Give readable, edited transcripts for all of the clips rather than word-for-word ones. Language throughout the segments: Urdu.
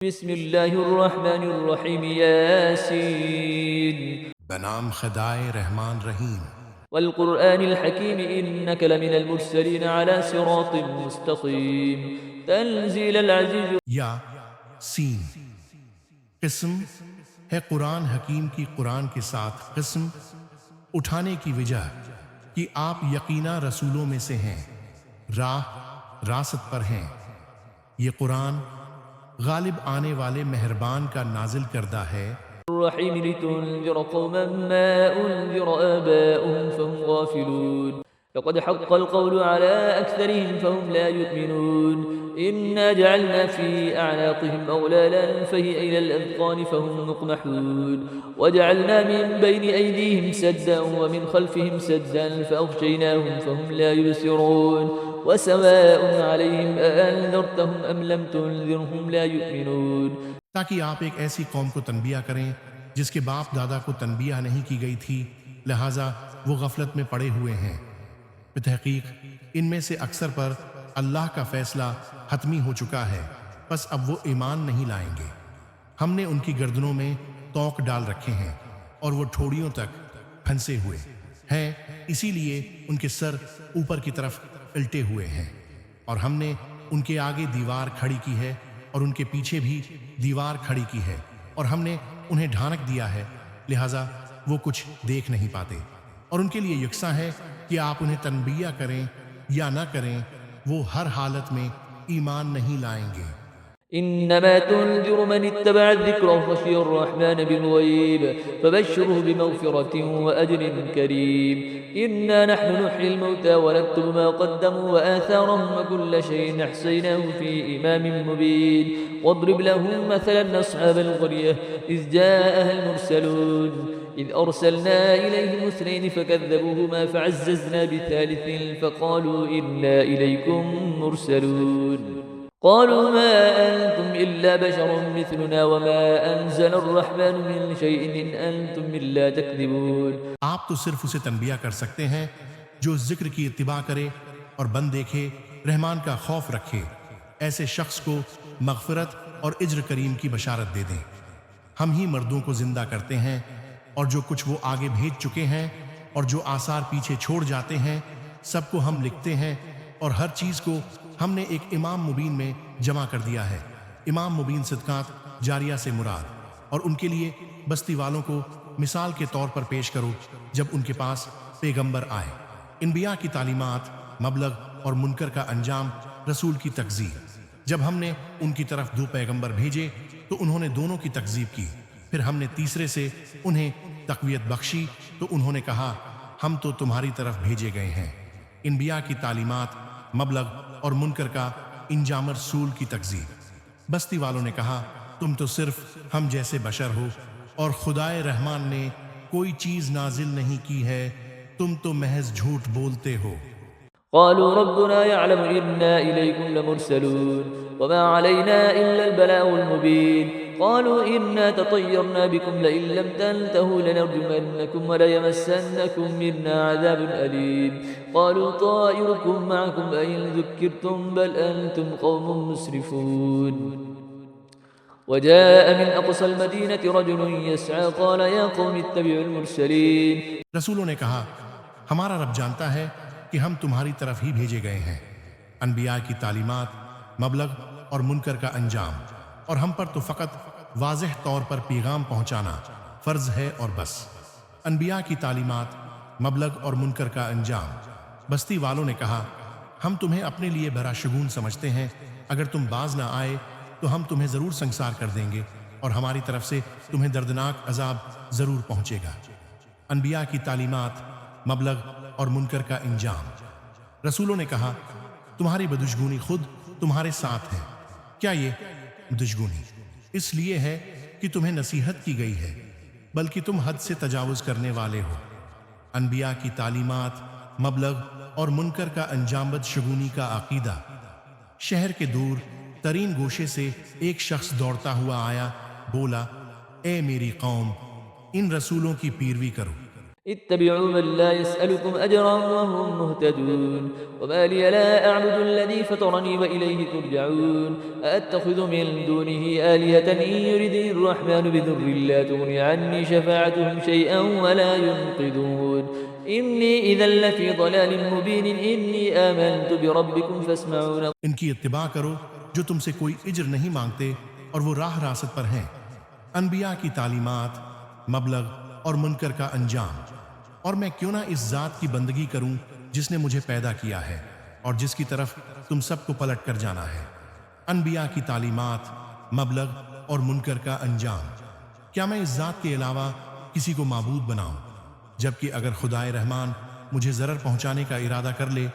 بسم اللہ الرحمن الرحیم یاسین بنام خدائے رحمان رحیم والقرآن الحکیم انک لمن المرسلین على صراط مستقیم تنزیل العزیز. یا سین قسم ہے قرآن حکیم کی قرآن کے ساتھ قسم اٹھانے کی وجہ کہ آپ یقینا رسولوں میں سے ہیں، راست پر ہیں۔ یہ قرآن غالب آنے والے مہربان کا نازل کردہ ہے۔ الرحیم لتنذر قوما ما انذر آباؤهم فهم غافلون لقد حق القول على أكثرهم فهم لا يؤمنون إنا جعلنا في أعناقهم أغلالا فهي إلى الأذقان فهم مقمحون وجعلنا من بين أيديهم سدا ومن خلفهم سدا فأغشيناهم فهم لا يبصرون وسواء عليهم أأنذرتهم أم لم تنذرهم لا يؤمنون. تاکہ آپ ایک ایسی قوم کو تنبیہ کریں جس کے باپ دادا کو تنبیہ نہیں کی گئی تھی، لہٰذا وہ غفلت میں پڑے ہوئے ہیں۔ بتحقیق ان میں سے اکثر پر اللہ کا فیصلہ حتمی ہو چکا ہے، پس اب وہ ایمان نہیں لائیں گے۔ ہم نے ان کی گردنوں میں توق ڈال رکھے ہیں اور وہ ٹھوڑیوں تک پھنسے ہوئے ہیں، اسی لیے ان کے سر اوپر کی طرف الٹے ہوئے ہیں، اور ہم نے ان کے آگے دیوار کھڑی کی ہے اور ان کے پیچھے بھی دیوار کھڑی کی ہے، اور ہم نے انہیں ڈھانک دیا ہے، لہٰذا وہ کچھ دیکھ نہیں پاتے، اور ان کے لیے یکساں ہے کہ آپ انہیں تنبیہ کریں یا نہ کریں، وہ ہر حالت میں ایمان نہیں لائیں گے۔ إنما تنذر من اتبع الذكر وخشي الرحمن بالغيب فبشره بمغفرة وأجر كريم. إنا نحن نحيي الموتى ونكتب ما قدموا وآثارهم وكل شيء أحصيناه في إمام مبين. واضرب لهم مثلا أصحاب القرية إذ جاءها المرسلون إذ أرسلنا إليهم اثنين فكذبوهما فعززنا بثالث فقالوا إنا إليكم مرسلون. قالوا ما أنتم إلا بشر مثلنا وما أنزل الرحمن من شيء إن أنتم إلا تكذبون. آپ تو صرف اسے تنبیہ کر سکتے ہیں جو ذکر کی اتباع کرے اور بند دیکھے، رحمان کا خوف رکھے، ایسے شخص کو مغفرت اور اجر کریم کی بشارت دے دیں۔ ہم ہی مردوں کو زندہ کرتے ہیں، اور جو کچھ وہ آگے بھیج چکے ہیں اور جو آثار پیچھے چھوڑ جاتے ہیں سب کو ہم لکھتے ہیں، اور ہر چیز کو ہم نے ایک امام مبین میں جمع کر دیا ہے۔ امام مبین صدقات جاریہ سے مراد، اور ان کے لیے بستی والوں کو مثال کے طور پر پیش کرو جب ان کے پاس پیغمبر آئے۔ انبیاء کی تعلیمات، مبلغ اور منکر کا انجام، رسول کی تکذیب۔ جب ہم نے ان کی طرف دو پیغمبر بھیجے تو انہوں نے دونوں کی تکذیب کی، پھر ہم نے تیسرے سے انہیں تقویت بخشی تو انہوں نے کہا ہم تو تمہاری طرف بھیجے گئے ہیں۔ انبیاء کی تعلیمات، مبلغ اور منکر کا انجام، رسول کی تکذیب۔ بستی والوں نے کہا تم تو صرف ہم جیسے بشر ہو، اور خدائے رحمان نے کوئی چیز نازل نہیں کی ہے، تم تو محض جھوٹ بولتے ہو۔ قالوا ربنا يعلم إنا إليكم لمرسلون وما علينا إلا البلاغ المبين. قالوا إنا تطيرنا بكم لئن لم تنتهوا لنرجمنكم وليمسنكم منا عذاب أليم. قالوا طائركم معكم أئن ذكرتم بل أنتم قوم مسرفون. وجاء من أقصى المدينة رجل يسعى قال يا قوم اتبعوا المرسلين. رسولوں نے کہا ہمارا رب جانتا ہے کہ ہم تمہاری طرف ہی بھیجے گئے ہیں۔ انبیاء کی تعلیمات، مبلغ اور منکر کا انجام، اور ہم پر تو فقط واضح طور پر پیغام پہنچانا فرض ہے اور بس۔ انبیاء کی تعلیمات، مبلغ اور منکر کا انجام۔ بستی والوں نے کہا ہم تمہیں اپنے لیے بھرا شگون سمجھتے ہیں، اگر تم باز نہ آئے تو ہم تمہیں ضرور سنگسار کر دیں گے، اور ہماری طرف سے تمہیں دردناک عذاب ضرور پہنچے گا۔ انبیاء کی تعلیمات، مبلغ اور منکر کا انجام۔ رسولوں نے کہا تمہاری بدشگونی خود تمہارے ساتھ ہے۔ کیا یہ دشگونی اس لیے ہے کہ تمہیں نصیحت کی گئی ہے، بلکہ تم حد سے تجاوز کرنے والے ہو۔ انبیاء کی تعلیمات، مبلغ اور منکر کا انجام، بدشگونی کا عقیدہ۔ شہر کے دور ترین گوشے سے ایک شخص دوڑتا ہوا آیا، بولا اے میری قوم، ان رسولوں کی پیروی کرو۔ اتبعوا من لا يسألكم أجرا وهم مهتدون وما لي لا أعبد الذي فطرني وإليه ترجعون أأتخذ من دونه آلهة إن يردني الرحمن بضر لا تغن عني شفاعتهم شيئا ولا ينقذون إني إذا لفي ضلال مبين إني آمنت بربكم فاسمعون. ان کی اتباع کرو جو تم سے کوئی اجر نہیں مانگتے اور وہ راہ راست پر ہیں، انبیاء کی تعلیمات، مبلغ اور منکر کا انجام، اور میں کیوں نہ اس ذات کی بندگی کروں جس نے مجھے پیدا کیا ہے اور جس کی طرف تم سب کو پلٹ کر جانا ہے۔ انبیاء کی تعلیمات، مبلغ اور منکر کا انجام، کیا میں اس ذات کے علاوہ کسی کو معبود بناؤں؟ جبکہ اگر خدائے رحمان مجھے ضرر پہنچانے کا ارادہ کر لے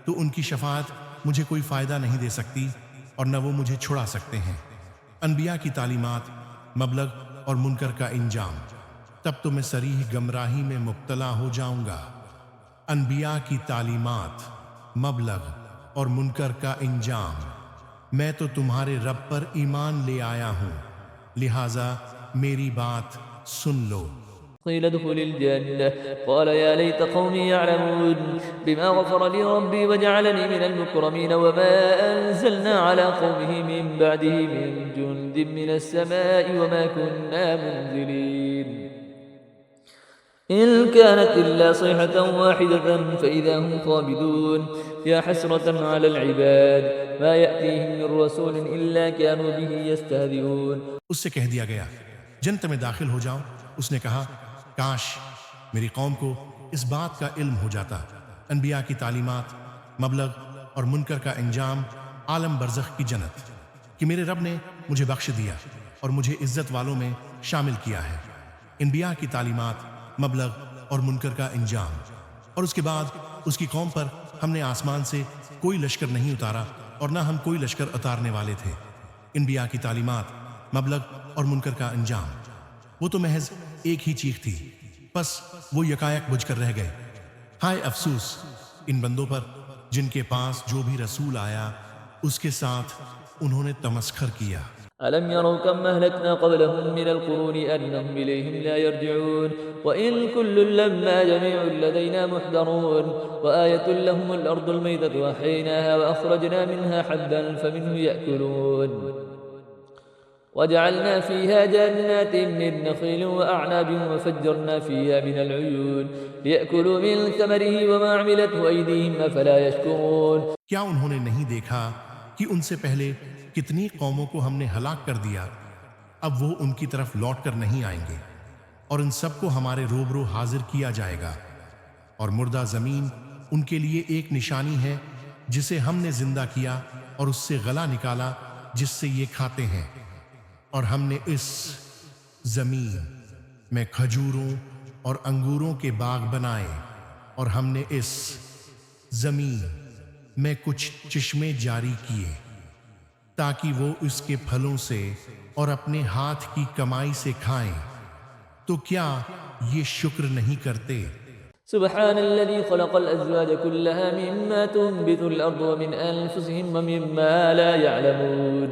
تو ان کی شفاعت مجھے کوئی فائدہ نہیں دے سکتی اور نہ وہ مجھے چھڑا سکتے ہیں۔ انبیاء کی تعلیمات، مبلغ اور منکر کا انجام، تب تو میں صریح گمراہی میں مبتلا ہو جاؤں گا۔ انبیاء کی تعلیمات، مبلغ اور منکر کا انجام، میں تو تمہارے رب پر ایمان لے آیا ہوں، لہٰذا میری بات سن لو۔ قيل ادخل الجنة قال يا ليت قومي يعلمون بما غفر لي ربي وجعلني من المكرمين وما أنزلنا على قومه من بعده من جند من السماء وما كنا منزلين إن كانت إلا صيحة واحدة فإذا هم خامدون يا حسرة على العباد ما يأتيهم من رسول إلا كانوا به يستهزئون. اس سے کہہ دیا گیا جنت میں داخل ہو جاؤ۔ اس نے کہا کاش میری قوم کو اس بات کا علم ہو جاتا، انبیاء کی تعلیمات، مبلغ اور منکر کا انجام، عالم برزخ کی جنت، کہ میرے رب نے مجھے بخش دیا اور مجھے عزت والوں میں شامل کیا ہے۔ انبیاء کی تعلیمات، مبلغ اور منکر کا انجام، اور اس کے بعد اس کی قوم پر ہم نے آسمان سے کوئی لشکر نہیں اتارا اور نہ ہم کوئی لشکر اتارنے والے تھے۔ انبیاء کی تعلیمات، مبلغ اور منکر کا انجام، وہ تو محض ایک ہی چیخ تھی، بس وہ یکایک بجھ کر رہ گئے۔ ہائے افسوس ان بندوں پر جن کے پاس جو بھی رسول آیا اس کے ساتھ انہوں نے تمسخر کیا۔ ألم يروا كم أهلكنا قبلهم من القرون أنهم إليهم لا يرجعون وإن كل لما جميع لدينا محضرون وآية لهم الأرض الميتة وأحييناها وأخرجنا منها حبا فمنه يأكلون وجعلنا فيها جنات من نخيل وأعناب وفجرنا فيها من العيون ليأكلوا من ثمره وما عملته أيديهم أفلا يشكرون. کیا انہوں نے نہیں دیکھا کہ ان سے پہلے کتنی قوموں کو ہم نے ہلاک کر دیا، اب وہ ان کی طرف لوٹ کر نہیں آئیں گے، اور ان سب کو ہمارے روبرو حاضر کیا جائے گا، اور مردہ زمین ان کے لیے ایک نشانی ہے جسے ہم نے زندہ کیا اور اس سے غلہ نکالا جس سے یہ کھاتے ہیں، اور ہم نے اس زمین میں کھجوروں اور انگوروں کے باغ بنائے، اور ہم نے اس زمین میں کچھ چشمے جاری کیے تاکہ وہ اس کے پھلوں سے اور اپنے ہاتھ کی کمائی سے کھائیں، تو کیا یہ شکر نہیں کرتے؟ سبحان الذي خلق الأزواج كلها مما تنبت الأرض ومن أنفسهم ومما لا يعلمون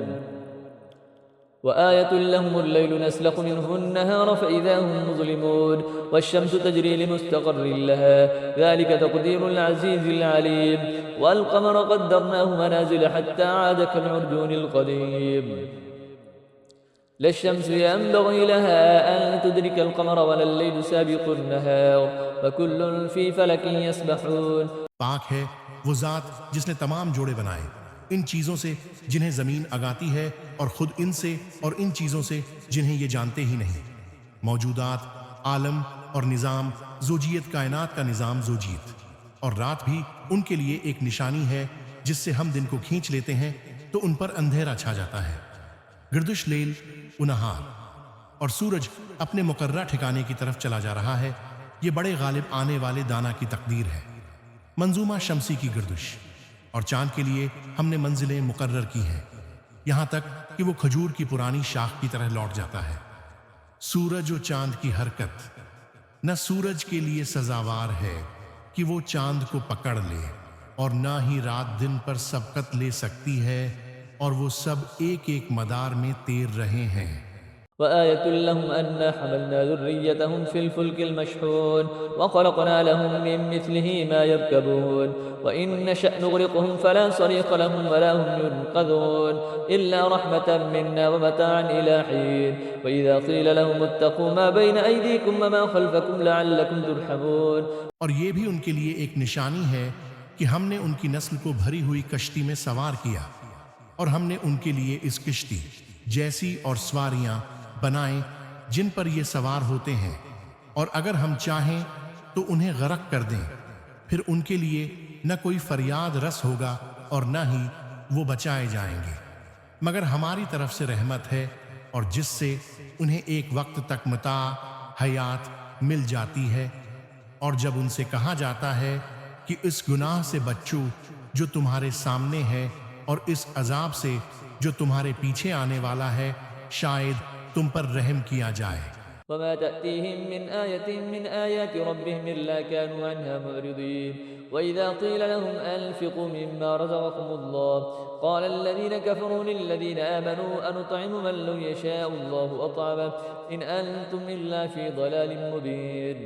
وآية لهم الليل نسلخ منه النهار فإذا هم مظلمون والشمس تجري لمستقر لها ذلك تقدير العزيز العليم والقمر قدرناه منازل حتى عاد كالعرجون القديم لا الشمس ينبغي لها أن تدرك القمر ولا الليل سابق النهار وكل في فلك يسبحون. پاک ہے وہ ذات جس نے تمام جوڑے بنائے ان چیزوں سے جنہیں زمین اگاتی ہے اور خود ان سے اور ان چیزوں سے جنہیں یہ جانتے ہی نہیں۔ موجودات، عالم اور نظام زوجیت، کائنات کا نظام زوجیت، اور رات بھی ان کے لیے ایک نشانی ہے جس سے ہم دن کو کھینچ لیتے ہیں تو ان پر اندھیرا چھا جاتا ہے۔ گردش لیل و نہار، اور سورج اپنے مقررہ ٹھکانے کی طرف چلا جا رہا ہے، یہ بڑے غالب آنے والے دانا کی تقدیر ہے۔ منظومہ شمسی کی گردش، اور چاند کے لیے ہم نے منزلیں مقرر کی ہیں یہاں تک کہ وہ کھجور کی پرانی شاخ کی طرح لوٹ جاتا ہے۔ سورج و چاند کی حرکت، نہ سورج کے لیے سزاوار ہے کہ وہ چاند کو پکڑ لے، اور نہ ہی رات دن پر سبقت لے سکتی ہے، اور وہ سب ایک ایک مدار میں تیر رہے ہیں۔ وآية لهم أنا حملنا ذريتهم في الفلك المشحون وخلقنا لهم من مثله ما يركبون وإن نشأ نغرقهم فلا صريخ لهم ولا هم ينقذون إلا رحمة منا ومتاعا إلى حين وإذا قيل لهم اتقوا ما بين أيديكم وما خلفكم لعلكم ترحمون. اور یہ بھی ان کے لیے ایک نشانی ہے کہ ہم نے ان کی نسل کو بھری ہوئی کشتی میں سوار کیا اور ہم نے ان کے لیے اس کشتی جیسی اور سواریاں بنائیں جن پر یہ سوار ہوتے ہیں، اور اگر ہم چاہیں تو انہیں غرق کر دیں، پھر ان کے لیے نہ کوئی فریاد رس ہوگا اور نہ ہی وہ بچائے جائیں گے، مگر ہماری طرف سے رحمت ہے، اور جس سے انہیں ایک وقت تک متاع حیات مل جاتی ہے. اور جب ان سے کہا جاتا ہے کہ اس گناہ سے بچو جو تمہارے سامنے ہے اور اس عذاب سے جو تمہارے پیچھے آنے والا ہے، شاید تم پر رحم کیا جائے. وما تأتيهم من آية من آيات ربهم إلا كانوا عنها معرضين وإذا قيل لهم أنفقوا مما رزقكم الله قال الذين كفروا للذين آمنوا أنطعم من لو يشاء الله أطعمه إن أنتم إلا في ضلال مبين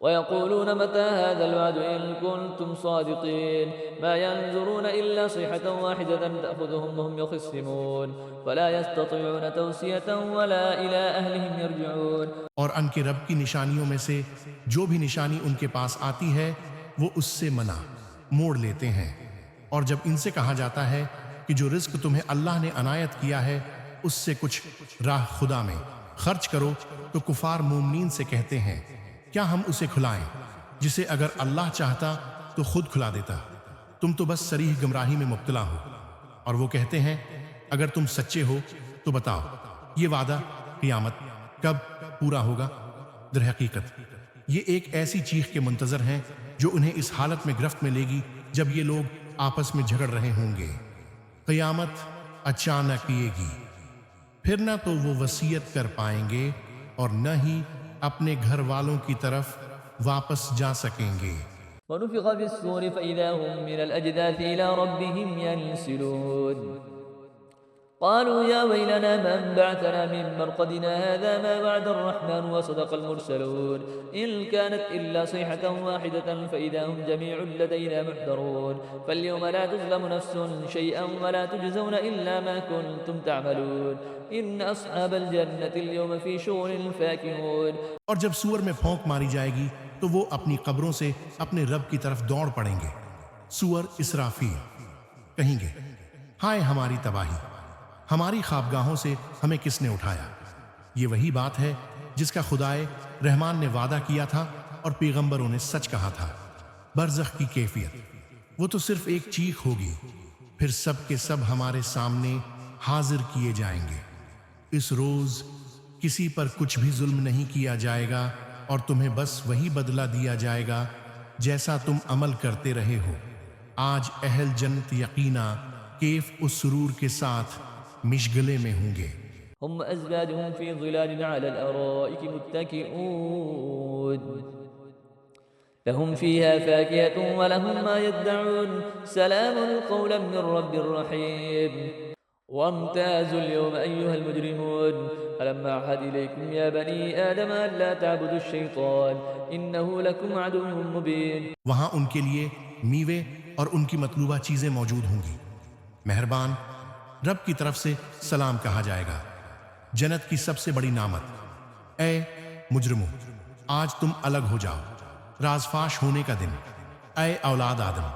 ويقولون متى هذا الوعد إن كنتم صادقين ما ينظرون إلا صيحة واحدة تأخذهم وهم يخصمون فلا يستطيعون توصية ولا إلى أهلهم يرجعون. اور ان کے رب کی نشانیوں میں سے جو بھی نشانی ان کے پاس آتی ہے وہ اس سے منع موڑ لیتے ہیں، اور جب ان سے کہا جاتا ہے کہ جو رزق تمہیں اللہ نے عنایت کیا ہے اس سے کچھ راہ خدا میں خرچ کرو، تو کفار مومنین سے کہتے ہیں کیا ہم اسے کھلائیں جسے اگر اللہ چاہتا تو خود کھلا دیتا، تم تو بس صریح گمراہی میں مبتلا ہو. اور وہ کہتے ہیں اگر تم سچے ہو تو بتاؤ یہ وعدہ قیامت کب پورا ہوگا؟ در حقیقت یہ ایک ایسی چیخ کے منتظر ہیں جو انہیں اس حالت میں گرفت میں لے گی جب یہ لوگ آپس میں جھگڑ رہے ہوں گے. قیامت اچانک آئے گی، پھر نہ تو وہ وصیت کر پائیں گے اور نہ ہی اپنے گھر والوں کی طرف واپس جا سکیں گے. ونفخ في الصور فإذا هم من الأجداث إلى ربهم ينسلون قالوا يا ويلنا من بعثنا من مرقدنا هذا ما وعد الرحمن وصدق المرسلون إن كانت إلا صيحة واحدة فإذا هم جميع لدينا محضرون فاليوم لا تظلم نفس شيئا ولا تجزون إلا ما كنتم تعملون إن أصحاب الجنة اليوم في شغل فاكهون. اور جب سور میں پھونک ماری جائے گی تو وہ اپنی قبروں سے اپنے رب کی طرف دوڑ پڑیں گے. سور اسرافیل کہیں گے ہائے ہماری تباہی، ہماری خوابگاہوں سے ہمیں کس نے اٹھایا. یہ وہی بات ہے جس کا خدائے رحمان نے وعدہ کیا تھا اور پیغمبروں نے سچ کہا تھا. برزخ کی کیفیت وہ تو صرف ایک چیخ ہوگی، پھر سب کے سب ہمارے سامنے حاضر کیے جائیں گے. اس روز کسی پر کچھ بھی ظلم نہیں کیا جائے گا اور تمہیں بس وہی بدلہ دیا جائے گا جیسا تم عمل کرتے رہے ہو. آج اہل جنت یقینا کیف اس سرور کے ساتھ مشغلے میں ہوں گے. هم أزواجهم في ظلال على الأرائك متكئون لهم فيها فاكهة ولهم ما يدعون سلام قولا من رب رحيم. وامتازوا اليوم أيها المجرمون ألم أعهد إليكم يا بني آدم ألا تعبدوا الشيطان إنه لكم عدو مبين. وہاں ان کے لیے میوے اور ان کی مطلوبہ چیزیں موجود ہوں گی. مہربان رب کی طرف سے سلام کہا جائے گا. جنت کی سب سے بڑی نعمت اے مجرموں آج تم الگ ہو جاؤ. راز فاش ہونے کا دن. اے اولاد آدم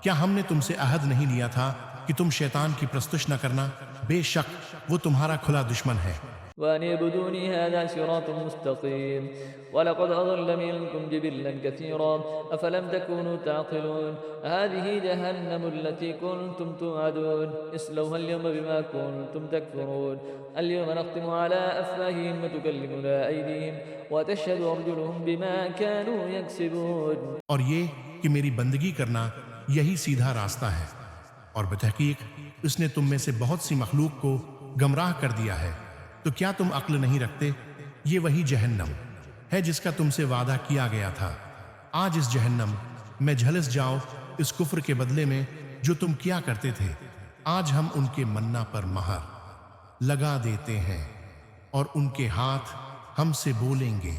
کیا ہم نے تم سے عہد نہیں لیا تھا کہ تم شیطان کی پرستش نہ کرنا؟ بے شک وہ تمہارا کھلا دشمن ہے. وأن اعبدوني هذا صراط مستقيم ولقد أضل منكم جبلا كثيرا أفلم تكونوا تعقلون هذه جهنم التي كنتم توعدون اصلوها اليوم بما كنتم تكفرون اليوم نختم على أفواههم وتكلمنا أيديهم وتشهد أرجلهم بما كانوا يكسبون. اور یہ کہ میری بندگی کرنا یہی سیدھا راستہ ہے، اور بتحقیق اس نے تم میں سے بہت سی مخلوق کو گمراہ کر دیا ہے. تو کیا تم عقل نہیں رکھتے؟ یہ وہی جہنم ہے جس کا تم سے وعدہ کیا گیا تھا. آج اس جہنم میں جھلس جاؤ اس کفر کے بدلے میں جو تم کیا کرتے تھے. آج ہم ان کے منا پر مہر لگا دیتے ہیں اور ان کے ہاتھ ہم سے بولیں گے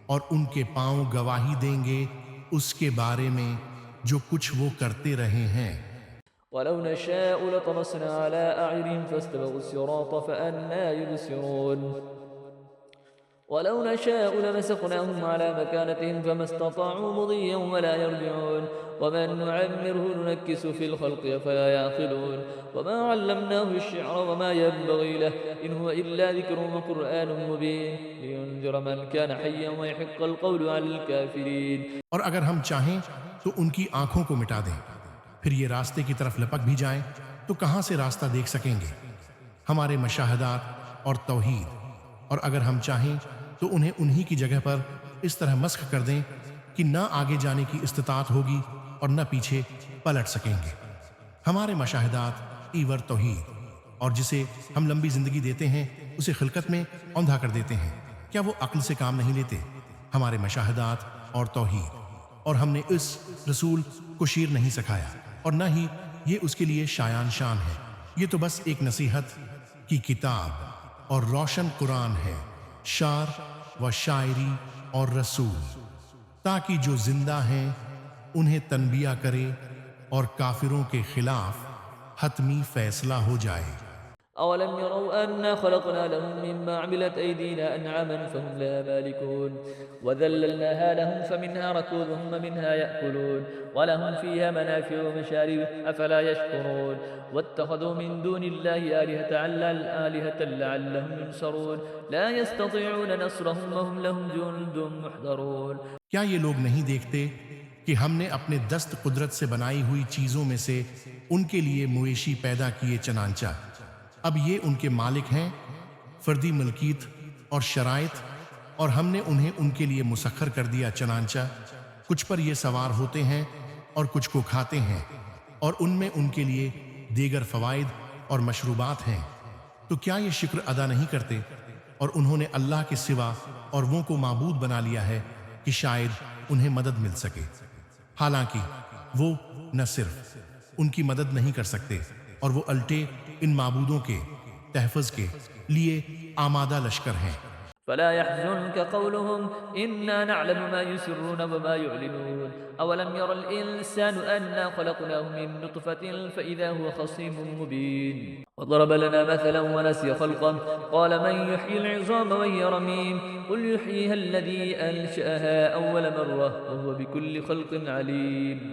اور ان کے پاؤں گواہی دیں گے اس کے بارے میں جو کچھ وہ کرتے رہے ہیں۔ ولو نشاء لطمسنا على أعينهم فاستبقوا الصراط فأنى يبصرون ولو نشاء لمسخناهم على مكانتهم فما استطاعوا مضيا ولا يرجعون ومن نعمره ننكسه في الخلق أفلا يعقلون وما علمناه الشعر وما ينبغي له إن هو إلا ذكر وقرآن مبين لينذر من كان حيا ويحق القول على الكافرين۔ اور اگر ہم چاہیں تو ان کی آنکھوں کو مٹا دیں، پھر یہ راستے کی طرف لپک بھی جائیں تو کہاں سے راستہ دیکھ سکیں گے؟ ہمارے مشاہدات اور توحید، اور اگر ہم چاہیں تو انہیں انہی کی جگہ پر اس طرح مسخ کر دیں کہ نہ آگے جانے کی استطاعت ہوگی اور نہ پیچھے پلٹ سکیں گے۔ ہمارے مشاہدات ایور توحید، اور جسے ہم لمبی زندگی دیتے ہیں اسے خلقت میں اوندھا کر دیتے ہیں۔ کیا وہ عقل سے کام نہیں لیتے؟ ہمارے مشاہدات اور توحید، اور ہم نے اس رسول کو شیر نہیں سکھایا اور نہ ہی یہ اس کے لیے شایان شان ہے۔ یہ تو بس ایک نصیحت کی کتاب اور روشن قرآن ہے، شعر و شاعری اور رسول، تاکہ جو زندہ ہیں انہیں تنبیہ کرے اور کافروں کے خلاف حتمی فیصلہ ہو جائے۔ أولم يروا أنا خلقنا لهم مما عملت أيدينا أنعاما فهم لها مالكون وذللناها لهم فمنها ركوبهم ومنها يأكلون ولهم فيها منافع ومشارب أفلا يشكرون واتخذوا من دون الله آلهة لعلهم ينصرون لا يستطيعون نصرهم وهم لهم جند محضرون۔ کیا یہ لوگ نہیں دیکھتے کہ ہم نے اپنے دست قدرت سے بنائی ہوئی چیزوں میں سے ان کے لیے مویشی پیدا کیے، چنانچہ اب یہ ان کے مالک ہیں، فردی ملکیت اور شرائط، اور ہم نے انہیں ان کے لیے مسخر کر دیا، چنانچہ کچھ پر یہ سوار ہوتے ہیں اور کچھ کو کھاتے ہیں، اور ان میں ان کے لیے دیگر فوائد اور مشروبات ہیں۔ تو کیا یہ شکر ادا نہیں کرتے؟ اور انہوں نے اللہ کے سوا اور وہ کو معبود بنا لیا ہے کہ شاید انہیں مدد مل سکے، حالانکہ وہ نہ صرف ان کی مدد نہیں کر سکتے، اور وہ الٹے ان معبودوں کے تحفظ کے لیے آمادہ لشکر ہیں۔ فلا يحزنك قولهم إنا نعلم ما يسرون وما يعلنون أولم ير الإنسان أنا خلقناه من نطفة فإذا هو خصيم مبين وضرب لنا مثلا ونسي خلقه قال من يحيي العظام وهي رميم قل يحييها الذي أنشأها أول مرة وهو بكل خلق عليم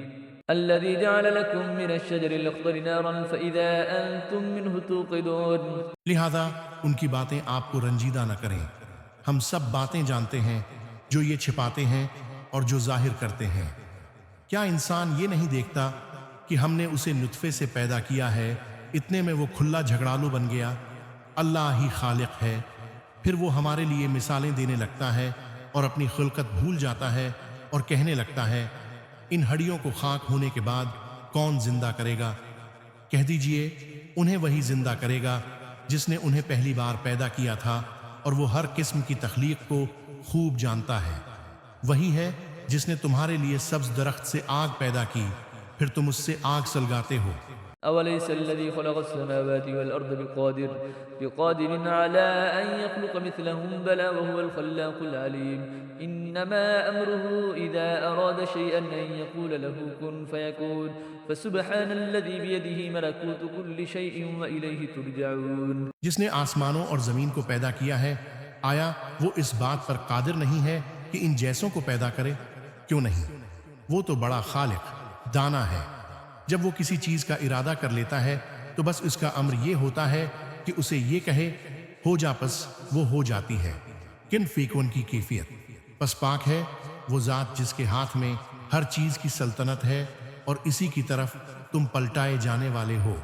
الذي جعل لكم من الشجر الأخضر نارا فإذا أنتم منه توقدون۔ لہذا ان کی باتیں آپ کو رنجیدہ نہ کریں، ہم سب باتیں جانتے ہیں، جو یہ چھپاتے ہیں اور جو ظاہر کرتے ہیں۔ کیا انسان یہ نہیں دیکھتا کہ ہم نے اسے نطفے سے پیدا کیا ہے، اتنے میں وہ کھلا جھگڑالو بن گیا؟ اللہ ہی خالق ہے۔ پھر وہ ہمارے لیے مثالیں دینے لگتا ہے اور اپنی خلقت بھول جاتا ہے اور کہنے لگتا ہے ان ہڈیوں کو خاک ہونے کے بعد کون زندہ کرے گا؟ کہہ دیجئے انہیں وہی زندہ کرے گا جس نے انہیں پہلی بار پیدا کیا تھا، اور وہ ہر قسم کی تخلیق کو خوب جانتا ہے۔ وہی ہے جس نے تمہارے لیے سبز درخت سے آگ پیدا کی، پھر تم اس سے آگ سلگاتے ہو۔ أوليس الذي خلق السماوات والأرض بقادر على أن يخلق مثلهم بلى وهو الخلاق العليم إنما أمره إذا أراد شيئا أن يقول له كن فيكون فسبحان الذي بيده ملكوت كل شيء وإليه ترجعون۔ جس نے آسمانوں اور زمین کو پیدا کیا ہے، آیا وہ اس بات پر قادر نہیں ہے کہ ان جیسوں کو پیدا کرے؟ کیوں نہیں؟ وہ تو بڑا خالق دانا ہے۔ جب وہ کسی چیز کا ارادہ کر لیتا ہے تو بس اس کا امر یہ ہوتا ہے کہ اسے یہ کہے ہو جا، پس وہ ہو جاتی ہے۔ کن فیکون کی کیفیت، پس پاک ہے وہ ذات جس کے ہاتھ میں ہر چیز کی سلطنت ہے اور اسی کی طرف تم پلٹائے جانے والے ہو۔